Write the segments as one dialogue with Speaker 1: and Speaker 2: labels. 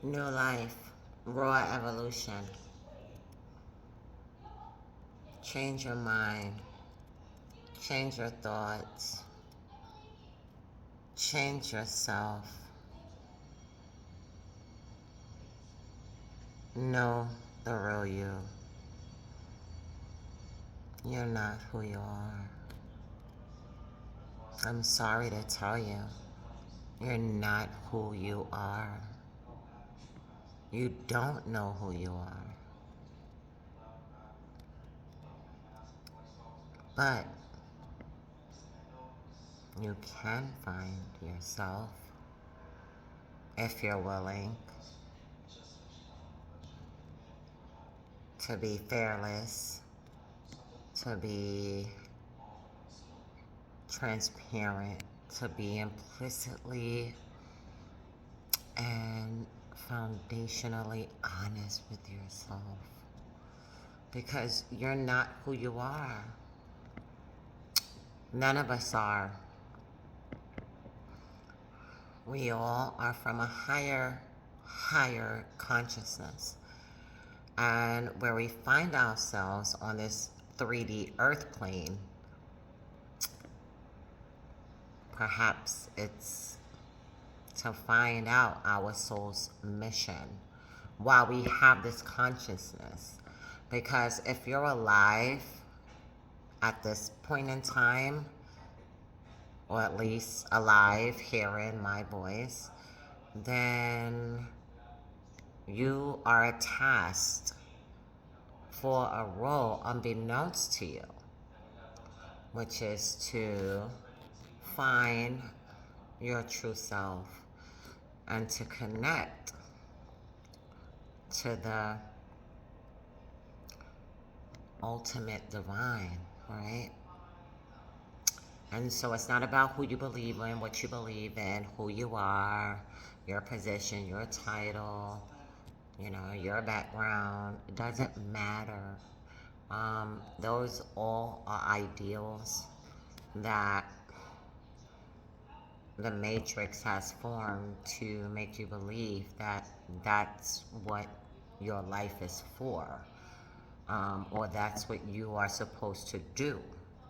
Speaker 1: New life, raw evolution. Change your mind, change your thoughts, change yourself. Know the real you. You're not who you are. I'm sorry to tell you, you're not who you are. You don't know who you are. But you can find yourself if you're willing to be fearless, to be transparent, to be implicitly and foundationally honest with yourself. Because you're not who you are. None of us are. We all are from a higher consciousness. And where we find ourselves on this 3D earth plane, perhaps it's to find out our soul's mission while we have this consciousness. Because if you're alive at this point in time, or at least alive hearing my voice, then you are tasked for a role unbeknownst to you, which is to find your true self and to connect to the ultimate divine, right? And so it's not about who you believe in, what you believe in, who you are, your position, your title, your background. It doesn't matter. Those all are ideals that the Matrix has formed to make you believe that that's what your life is for, or that's what you are supposed to do,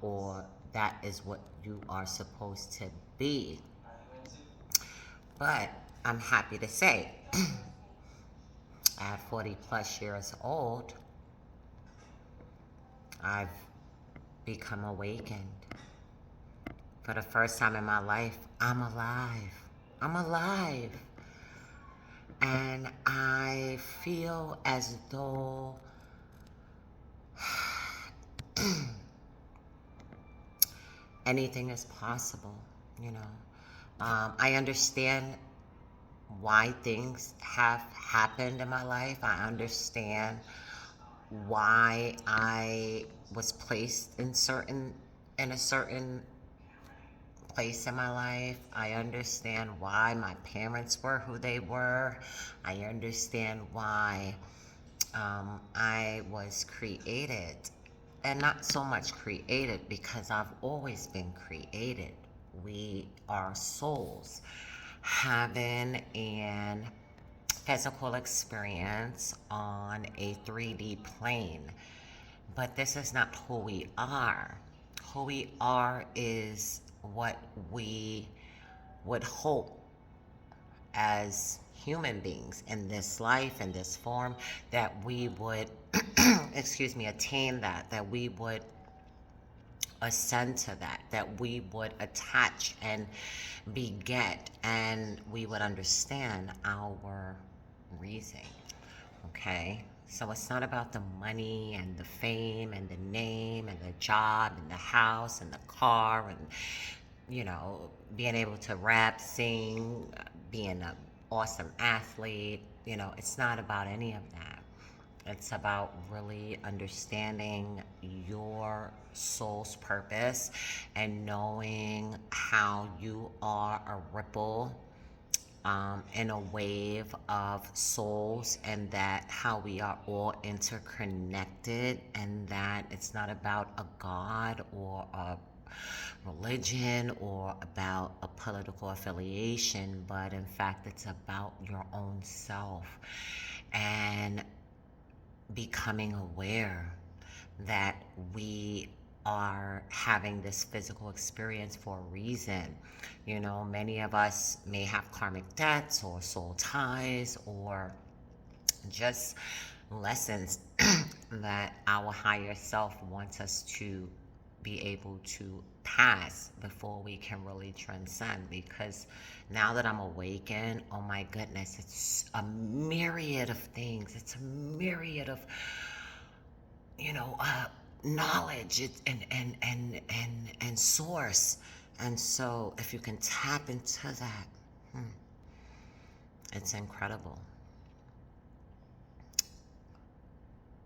Speaker 1: or that is what you are supposed to be. But I'm happy to say, at 40 plus years old, I've become awakened. For the first time in my life, I'm alive. I'm alive. And I feel as though anything is possible, you know. I understand why things have happened in my life. I understand why I was placed in a certain place in my life. I understand why my parents were who they were. I understand why I was created. And not so much created because I've always been created. We are souls having an physical experience on a 3D plane. But this is not who we are. Who we are is what we would hope as human beings in this life, in this form, that we would, attain that we would ascend to that we would attach and beget, and we would understand our reason. Okay? So it's not about the money and the fame and the name and the job and the house and the car and, being able to rap, sing, being an awesome athlete. It's not about any of that. It's about really understanding your soul's purpose and knowing how you are a ripple in a wave of souls, and that how we are all interconnected, and that it's not about a god or religion or about a political affiliation, but in fact, it's about your own self and becoming aware that we are having this physical experience for a reason. You know, many of us may have karmic debts or soul ties or just lessons that our higher self wants us to be able to pass before we can really transcend. Because now that I'm awakened, oh my goodness, it's a myriad of things. It's a myriad of, you know, knowledge and source. And so if you can tap into that, it's incredible.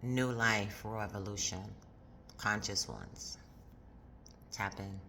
Speaker 1: New life, raw evolution, conscious ones. Tap in.